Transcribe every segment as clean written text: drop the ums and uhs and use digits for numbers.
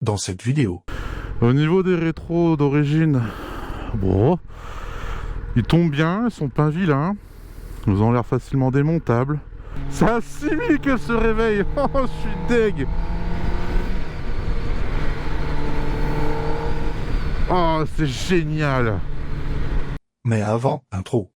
dans cette vidéo. Au niveau des rétros d'origine, bon, ils tombent bien, ils sont pas vilains, ils ont l'air facilement démontables. C'est à 6000 qu'elle se réveille. Oh, je suis deg. Oh, c'est génial. Mais avant, intro.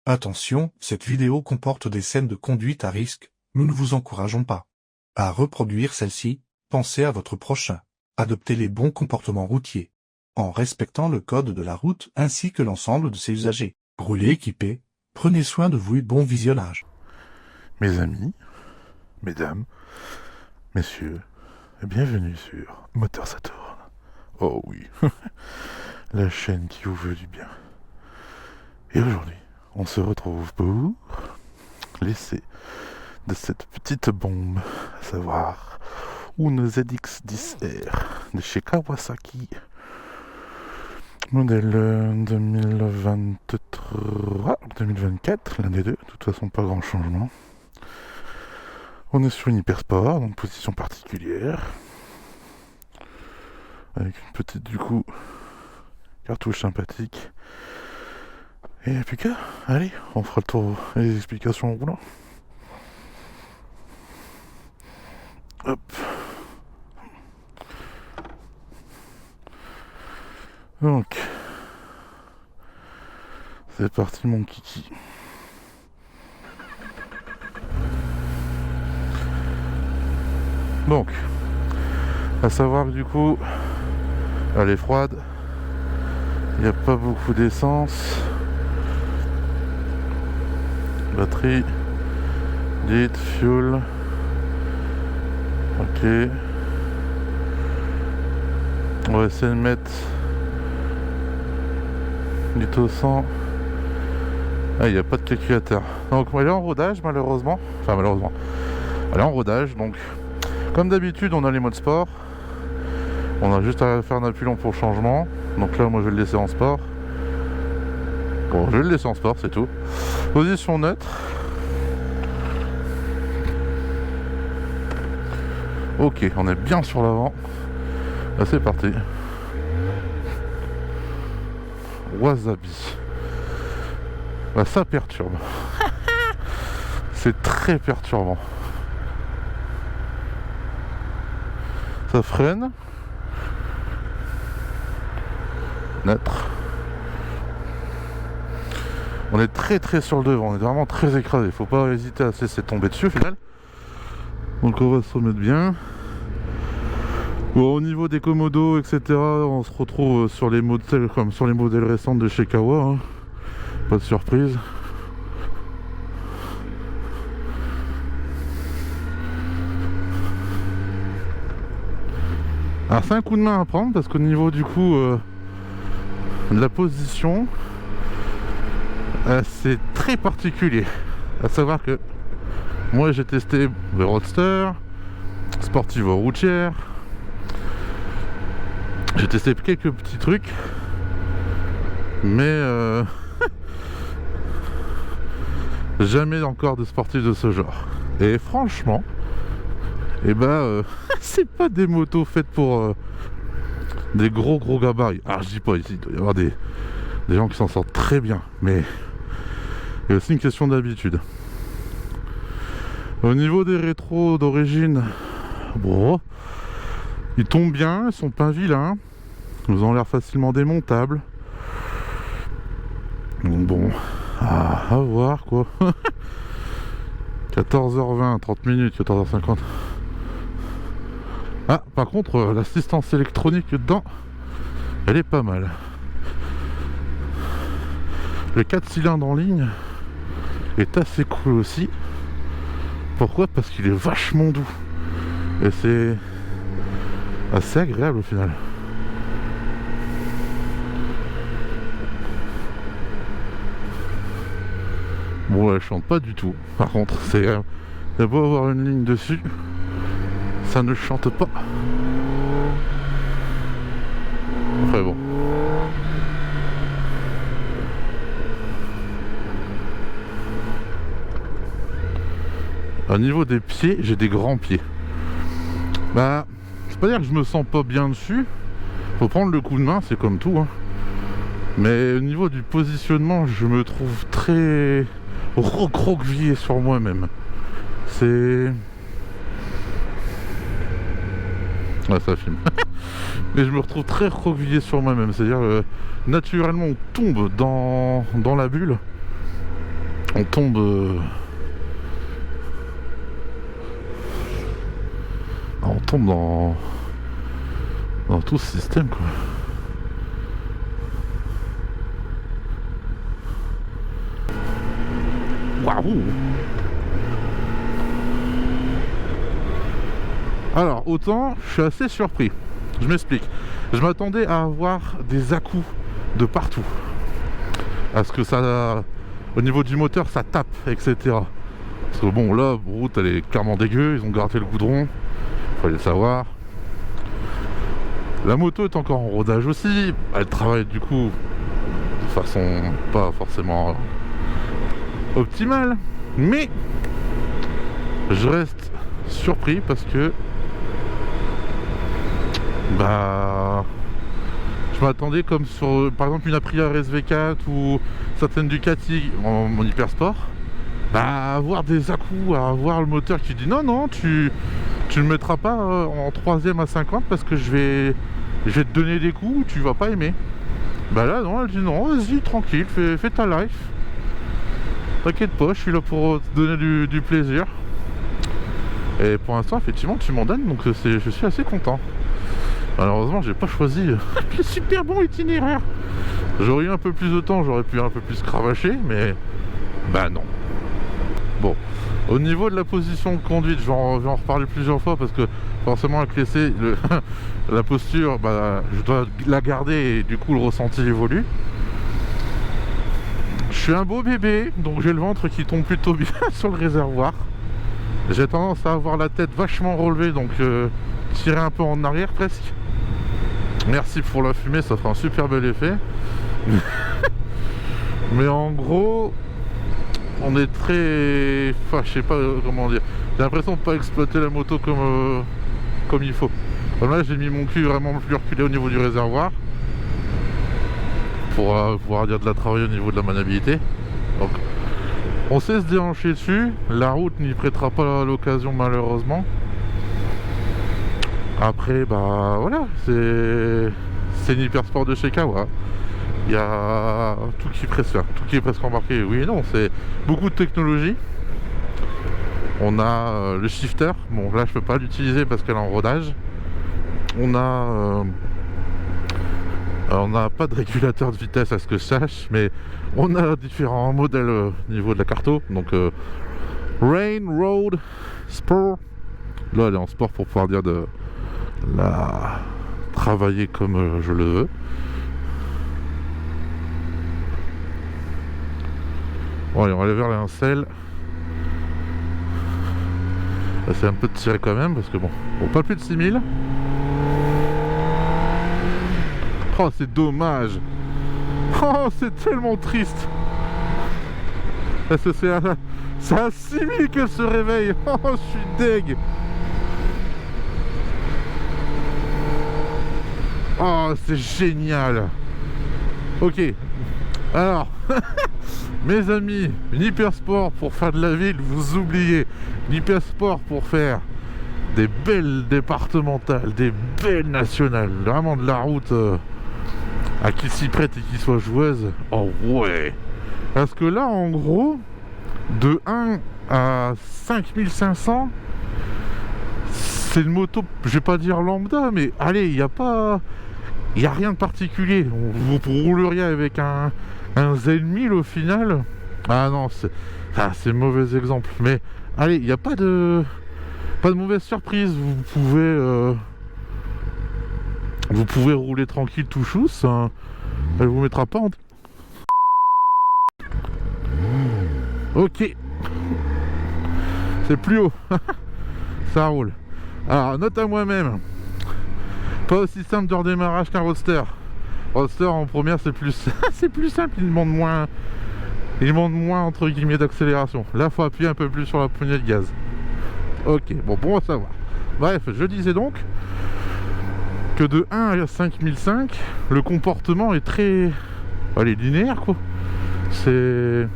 Attention, cette vidéo comporte des scènes de conduite à risque, nous ne vous encourageons pas à reproduire celle-ci. Pensez à votre prochain. Adoptez les bons comportements routiers, en respectant le code de la route ainsi que l'ensemble de ses usagers. Roulez équipé, prenez soin de vous et bon visionnage. Mes amis, mesdames, messieurs, bienvenue sur Moteur Saturne. Oh oui, la chaîne qui vous veut du bien. Et aujourd'hui, on se retrouve pour l'essai de cette petite bombe, à savoir une ZX-10R de chez Kawasaki, modèle 2023-2024, l'un des deux, de toute façon pas grand changement. On est sur une hypersport, donc position particulière, avec une petite du coup cartouche sympathique. Et plus qu'à, allez, on fera le tour et les explications en roulant. Hop. Donc, c'est parti mon kiki. Donc, à savoir que du coup, elle est froide, il n'y a pas beaucoup d'essence. Batterie, litre, fuel. Ok. On va essayer de mettre litre au 100. Ah, il n'y a pas de calculateur. Donc elle est en rodage malheureusement. Enfin malheureusement. Elle est en rodage, donc comme d'habitude on a les modes sport. On a juste à faire un appui-long pour le changement. Donc là moi je vais le laisser en sport. Bon, je vais le laisser en sport, c'est tout. Position neutre. Ok, on est bien sur l'avant. Là c'est parti. Wasabi. Bah, ça perturbe. C'est très perturbant. Ça freine. Neutre. On est très sur le devant, on est vraiment très écrasé. Faut pas hésiter à se laisser tomber dessus au final. Donc on va se remettre bien. Bon, au niveau des commodos, etc., on se retrouve sur les modèles comme sur les modèles récents de chez Kawa. Hein. Pas de surprise. Alors c'est un coup de main à prendre parce qu'au niveau du coup de la position, c'est très particulier. À savoir que moi j'ai testé le Roadster, Sportivo routière, j'ai testé quelques petits trucs, mais jamais encore de sportif de ce genre. Et franchement, c'est pas des motos faites pour des gros gabarits. Alors je dis pas ici, il doit y avoir des gens qui s'en sortent très bien, mais il y a aussi une question d'habitude. Au niveau des rétros d'origine, bon, ils tombent bien, ils sont pas vilains, ils ont l'air facilement démontables. Donc bon, à voir quoi. 14h20, 30 minutes, 14h50. Ah, par contre, l'assistance électronique dedans, elle est pas mal. Le 4 cylindres en ligne est assez cool aussi. Pourquoi? Parce qu'il est vachement doux. Et c'est assez agréable au final. Bon, elle chante pas du tout. Par contre, c'est beau avoir une ligne dessus, ça ne chante pas. Enfin bon. Au niveau des pieds, j'ai des grands pieds. Bah, c'est pas dire que je me sens pas bien dessus. Faut prendre le coup de main, c'est comme tout, hein. Mais au niveau du positionnement, je me trouve très recroquevillé sur moi-même. C'est... Ouais, ça filme. Mais je me retrouve très recroquevillé sur moi-même. C'est-à-dire, naturellement, on tombe dans la bulle. On tombe... on tombe dans tout ce système, quoi. Waouh! Alors, autant, je suis assez surpris. Je m'explique. Je m'attendais à avoir des à-coups de partout. Parce que ça... Au niveau du moteur, ça tape, etc. Parce que bon, là, la route, elle est clairement dégueu. Ils ont gratté le goudron. Fallait le savoir. La moto est encore en rodage aussi. Elle travaille du coup de façon pas forcément optimale. Mais je reste surpris parce que bah je m'attendais comme sur par exemple une Aprilia RSV4 ou certaines Ducati en hyper sport, bah avoir des à-coups, à avoir le moteur qui dit non tu le mettras pas en 3ème à 50 parce que je vais te donner des coups, tu vas pas aimer. Bah là non, elle dit non, vas-y tranquille, fais ta life, t'inquiète pas, je suis là pour te donner du plaisir. Et pour l'instant effectivement tu m'en donnes, donc je suis assez content. Malheureusement j'ai pas choisi le super bon itinéraire. J'aurais eu un peu plus de temps, j'aurais pu un peu plus cravacher, mais bah non. Bon, au niveau de la position de conduite, je vais en reparler plusieurs fois parce que forcément avec l'essai, la posture, bah, je dois la garder et du coup le ressenti évolue. Je suis un beau bébé, donc j'ai le ventre qui tombe plutôt bien sur le réservoir. J'ai tendance à avoir la tête vachement relevée, donc tirer un peu en arrière presque. Merci pour la fumée, ça fera un super bel effet. Mais en gros, on est très... Enfin, je sais pas comment dire. J'ai l'impression de pas exploiter la moto comme il faut. Comme là, j'ai mis mon cul vraiment plus reculé au niveau du réservoir pour pouvoir dire de la travailler au niveau de la maniabilité. Donc, on sait se déhancher dessus. La route n'y prêtera pas l'occasion malheureusement. Après, bah voilà, c'est une hyper sport de chez Kawa. Il y a tout qui est presque embarqué. Oui et non, c'est beaucoup de technologie. On a le shifter. Bon, là, je peux pas l'utiliser parce qu'elle est en rodage. On n'a pas de régulateur de vitesse à ce que je sache, mais on a différents modèles au niveau de la carto. Donc Rain, Road, Sport. Là, elle est en sport pour pouvoir dire de la travailler comme je le veux. Bon, allez, on va aller vers les incels. C'est un peu de tirer quand même parce que bon, pas plus de 6000. Oh, c'est dommage. Oh, c'est tellement triste. C'est à 6000 qu'elle se réveille. Oh, je suis deg. Oh, c'est génial. Ok. Alors, mes amis, une hypersport pour faire de la ville, vous oubliez. Une hypersport pour faire des belles départementales, des belles nationales. Vraiment de la route à qui s'y prête et qui soit joueuse. Oh ouais. Parce que là, en gros, de 1 à 5500, c'est une moto, je vais pas dire lambda, mais allez, il n'y a rien de particulier. Vous rouleriez avec un Z1000 au final. Ah non, c'est mauvais exemple. Mais allez, il n'y a pas de mauvaise surprise. Vous pouvez rouler tranquille tout chousse. Hein. Elle vous mettra pas en... Ok. C'est plus haut. Ça roule. Alors, note à moi-même. Pas aussi simple de redémarrage qu'un Roadster. Roadster en première c'est plus c'est plus simple, il demande moins entre guillemets d'accélération. Là faut appuyer un peu plus sur la poignée de gaz. Ok, bon à savoir. Bref, je disais donc que de 1 à 5005, le comportement est très... Allez, linéaire quoi. C'est...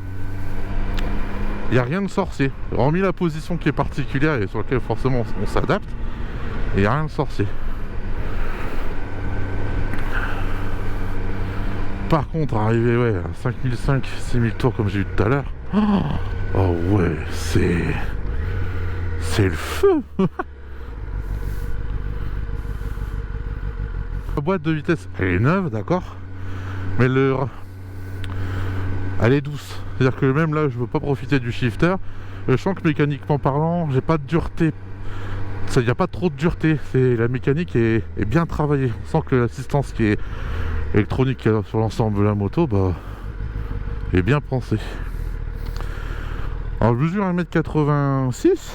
Il n'y a rien de sorcier. Hormis la position qui est particulière et sur laquelle forcément on s'adapte, il n'y a rien de sorcier. Par contre, arriver à 5005, 6000 tours comme j'ai eu tout à l'heure, oh ouais, c'est le feu. La boîte de vitesse, elle est neuve, d'accord, mais elle est douce. C'est-à-dire que même là, je veux pas profiter du shifter. Je sens que mécaniquement parlant, j'ai pas de dureté. Il n'y a pas trop de dureté. La mécanique est bien travaillée. On sent que l'assistance qui est électronique sur l'ensemble de la moto, est bien pensée. Alors je mesure 1m86.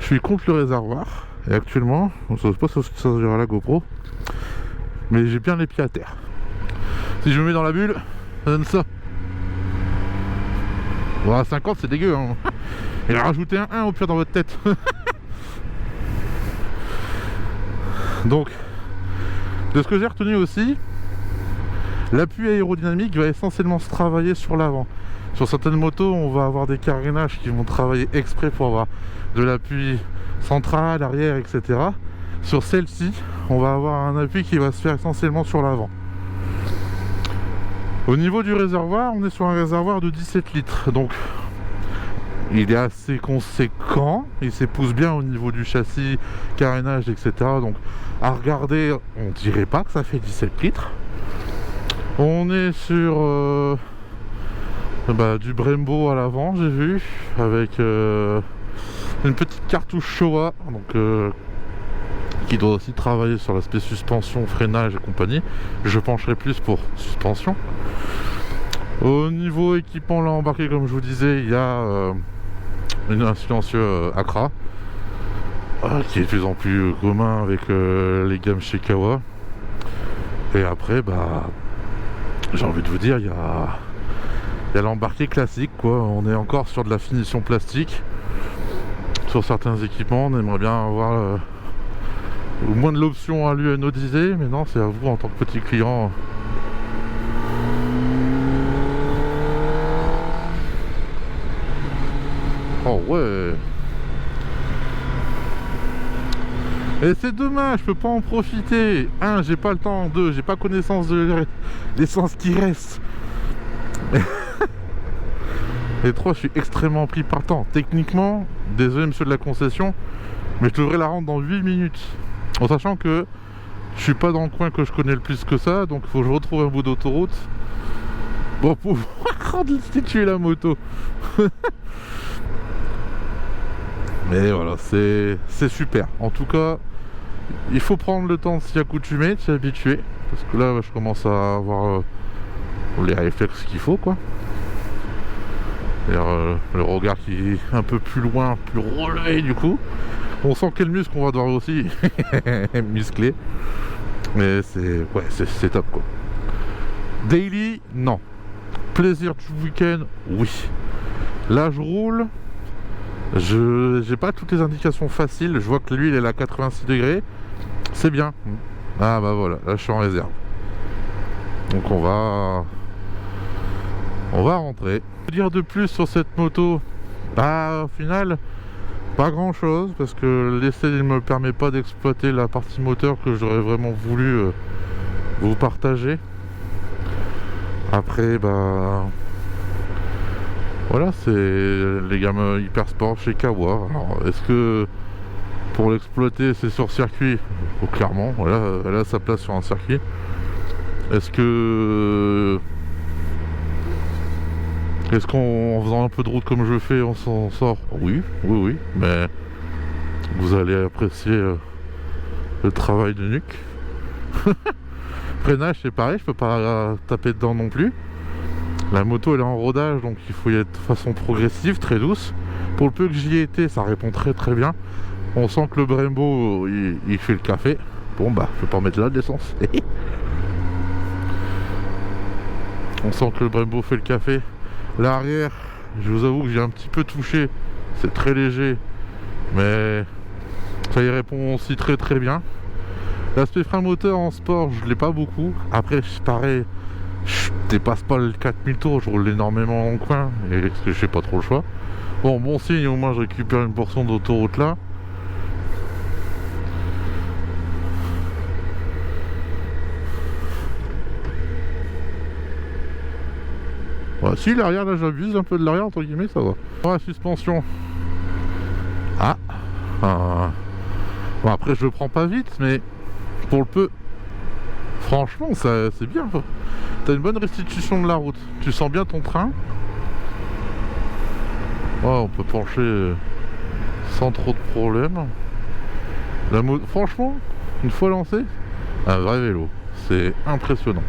Je suis contre le réservoir. Et actuellement, je ne sais pas si ça se verra à la GoPro, mais j'ai bien les pieds à terre. Si je me mets dans la bulle, ça donne ça. Bon, à 50 c'est dégueu hein. Il a rajouté un 1 au pire dans votre tête. Donc, de ce que j'ai retenu aussi, l'appui aérodynamique va essentiellement se travailler sur l'avant. Sur certaines motos, on va avoir des carénages qui vont travailler exprès pour avoir de l'appui central, arrière, etc. Sur celle-ci, on va avoir un appui qui va se faire essentiellement sur l'avant. Au niveau du réservoir, on est sur un réservoir de 17 litres. Donc, il est assez conséquent. Il s'épouse bien au niveau du châssis, carénage, etc. Donc, à regarder, on dirait pas que ça fait 17 litres. On est sur du Brembo à l'avant, j'ai vu, avec une petite cartouche Showa, donc qui doit aussi travailler sur l'aspect suspension, freinage et compagnie. Je pencherai plus pour suspension. Au niveau équipement là embarqué, comme je vous disais, il y a un silencieux Acra qui est de plus en plus commun avec les gammes chez Kawa. Et après, j'ai envie de vous dire, il y a l'embarqué classique quoi. On est encore sur de la finition plastique. Sur certains équipements, on aimerait bien avoir au moins de l'option à l'UNODisé, mais non, c'est à vous en tant que petit client. Oh ouais. Et c'est dommage, je peux pas en profiter. 1, j'ai pas le temps. 2, j'ai pas connaissance de l'essence qui reste. Et 3, je suis extrêmement pris par temps. Techniquement, désolé monsieur de la concession, mais je devrais la rendre dans 8 minutes. En sachant que je suis pas dans le coin que je connais le plus que ça, donc il faut que je retrouve un bout d'autoroute pour pouvoir restituer la moto. Mais voilà, c'est super. En tout cas, il faut prendre le temps de s'y accoutumer, de s'y habituer. Parce que là, je commence à avoir les réflexes qu'il faut, quoi. Le regard qui est un peu plus loin, plus relevé du coup. On sent quel muscle on va devoir aussi muscler. Mais c'est top quoi. Daily, non. Plaisir du week-end, oui. Là je roule. J'ai pas toutes les indications faciles. Je vois que l'huile est à 86 degrés. C'est bien. Ah bah voilà, là je suis en réserve. Donc on va rentrer. Que dire de plus sur cette moto? Au final, pas grand chose, parce que l'essai ne me permet pas d'exploiter la partie moteur que j'aurais vraiment voulu vous partager. Après, voilà, c'est les gammes hyper sport chez Kawa. Alors, est-ce que pour l'exploiter c'est sur circuit? Clairement, voilà, elle a sa place sur un circuit. Est-ce qu'en faisant un peu de route comme je fais, on s'en sort? Oui, mais vous allez apprécier le travail de nuque. Freinage, c'est pareil, je peux pas taper dedans non plus. La moto elle est en rodage, donc il faut y être de façon progressive, très douce. Pour le peu que j'y ai été, ça répond très très bien. On sent que le Brembo il fait le café. Bon je vais pas mettre là de l'essence. On sent que le Brembo fait le café. L'arrière, je vous avoue que j'ai un petit peu touché, c'est très léger, Mais ça y répond aussi très très bien. L'aspect frein moteur en sport, je l'ai pas beaucoup. Après, pareil, je dépasse pas le 4000 tours, je roule énormément en coin, et parce que j'ai pas trop le choix. Bon signe, au moins je récupère une portion d'autoroute là. Ouais, si l'arrière là j'abuse un peu de l'arrière entre guillemets, ça va. La suspension. Bon, après je le prends pas vite, mais pour le peu, franchement ça c'est bien. T'as une bonne restitution de la route, tu sens bien ton train. On peut pencher sans trop de problèmes. Franchement, une fois lancé, un vrai vélo, c'est impressionnant.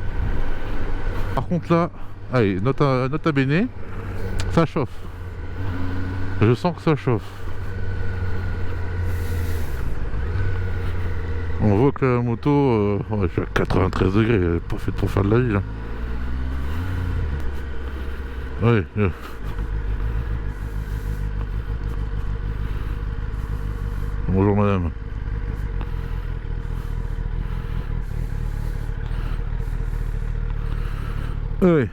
Par contre là, allez, nota bene, ça chauffe. Je sens que ça chauffe. On voit que la moto, je suis à 93 degrés, elle n'est pas faite pour faire de la vie là. Oui. Bonjour madame. Oui.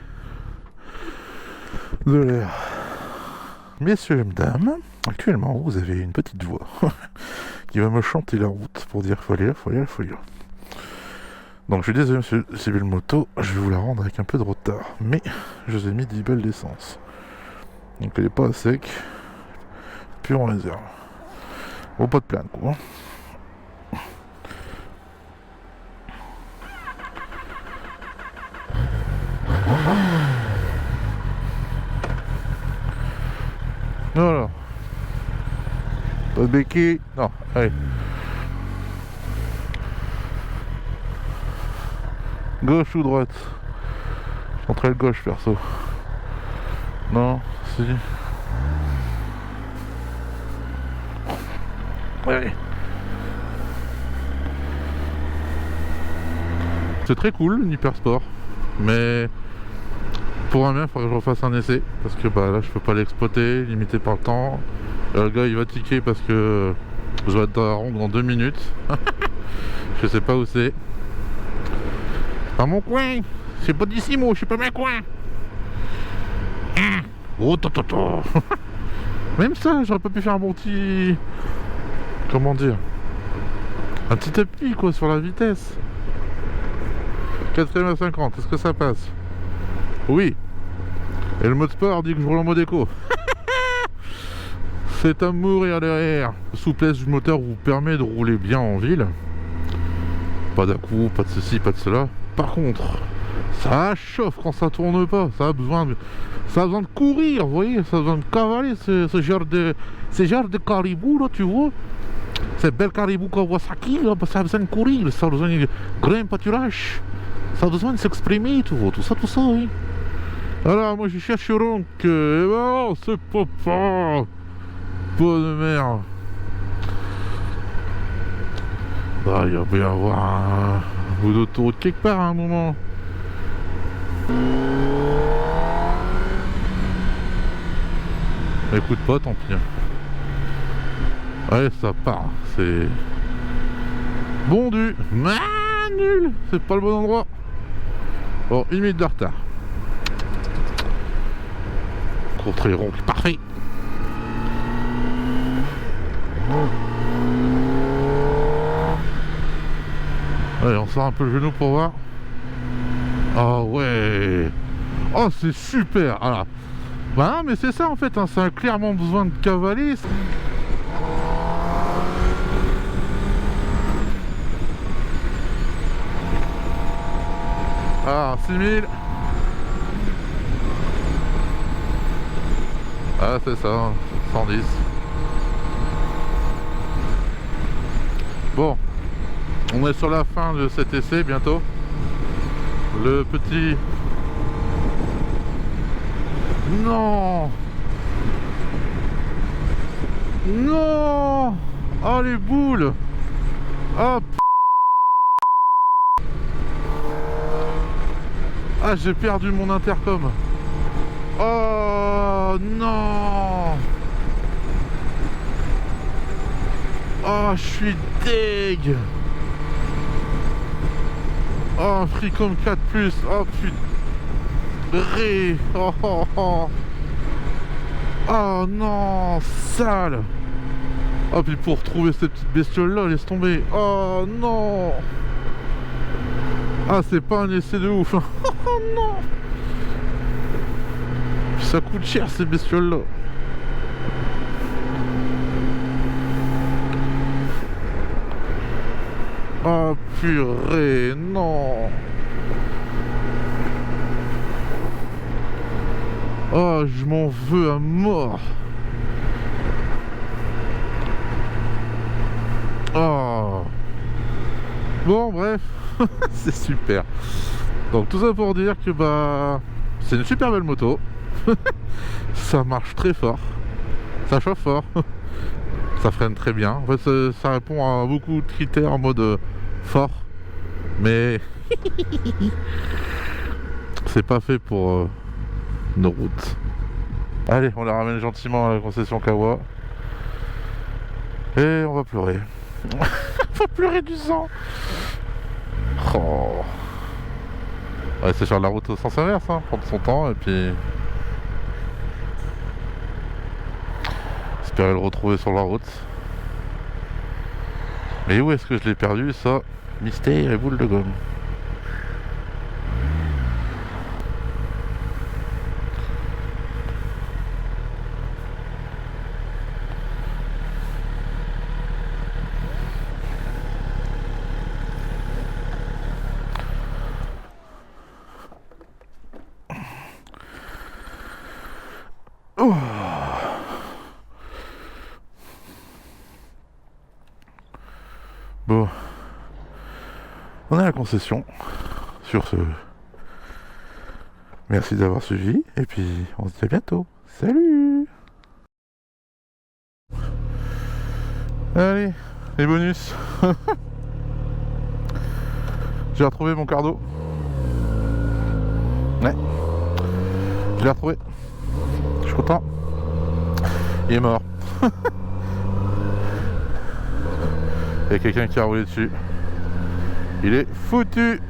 De l'air. Messieurs et mesdames, actuellement vous avez une petite voix qui va me chanter la route pour dire faut aller là, faut aller là, faut aller là. Donc je suis désolé monsieur Civil Moto, je vais vous la rendre avec un peu de retard, mais je vous ai mis 10 balles d'essence. Donc elle n'est pas à sec, puis en réserve. Bon, pas de plainte quoi. Voilà. Pas de béquille. Non, allez. Gauche ou droite? Centrale gauche perso. Non, si. Ouais. C'est très cool, une hyper sport. Mais pour un bien, il faudrait que je refasse un essai. Parce que bah là, je peux pas l'exploiter, limité par le temps. Le gars, il va tiquer parce que je dois être dans la ronde dans 2 minutes. Je sais pas où c'est. Pas mon coin. C'est pas d'ici, moi. Je suis pas mon coin. Oh, même ça, j'aurais pas pu faire un bon petit... Comment dire? Un petit appui, quoi, sur la vitesse. 4ème à 50, est-ce que ça passe? Oui. Et le mode sport dit que je roule en mode éco. C'est à mourir derrière. La souplesse du moteur vous permet de rouler bien en ville. Pas d'à-coup, pas de ceci, pas de cela. Par contre, ça chauffe quand ça tourne pas. Ça a besoin de courir, vous voyez. Ça a besoin de cavaler ce genre de caribou là, tu vois. Ces belles caribou Kawasaki là, ça a besoin de courir. Ça a besoin de grain pâturage. Ça a besoin de s'exprimer, tu vois. Tout ça, oui. Alors, moi je cherche donc. Oh, c'est papa. Pas de merde. Bah, il va y avoir un bout d'autoroute quelque part à un moment. Écoute pas, tant pis. Ouais, ça part. C'est bondu. Nul. C'est pas le bon endroit. Bon, 1 minute de retard. Contrée rond, parfait. Allez, on sort un peu le genou pour voir. Ah ouais. Oh, c'est super. Voilà. Bah non, mais c'est ça en fait, hein. Ça a clairement besoin de cavaler. Ah, 6000. Ah, c'est ça, 110. Bon, on est sur la fin de cet essai bientôt. Le petit... Non! Non! Oh les boules! Oh p... Ah, j'ai perdu mon intercom. Oh non! Oh, je suis deg. Oh, Freecom 4+. Oh, putain. Oh, oh, oh. Oh non, sale. Oh, puis pour trouver cette petite bestiole-là, laisse tomber. Oh non. Ah, c'est pas un essai de ouf. Oh non. Puis ça coûte cher, ces bestioles-là. Oh purée, non. Oh, je m'en veux à mort. Oh. Bon, bref, c'est super. Donc tout ça pour dire que bah c'est une super belle moto. Ça marche très fort. Ça chauffe fort. Ça freine très bien. En fait, ça répond à beaucoup de critères en mode fort. Mais c'est pas fait pour nos routes. Allez, on la ramène gentiment à la concession Kawa. Et on va pleurer. On va pleurer du sang. Oh. Ouais, c'est faire la route au sens inverse, hein. Prendre son temps et puis espérer le retrouver sur la route. Mais où est-ce que je l'ai perdu, ça? Mystère et boule de gomme. Oh. Bon, on est à la concession. Sur ce, merci d'avoir suivi et puis on se dit à bientôt. Salut. Allez, les bonus. J'ai retrouvé mon cardo. Ouais, je l'ai retrouvé. Je suis content. Il est mort. Il y a quelqu'un qui a roulé dessus. Il est foutu.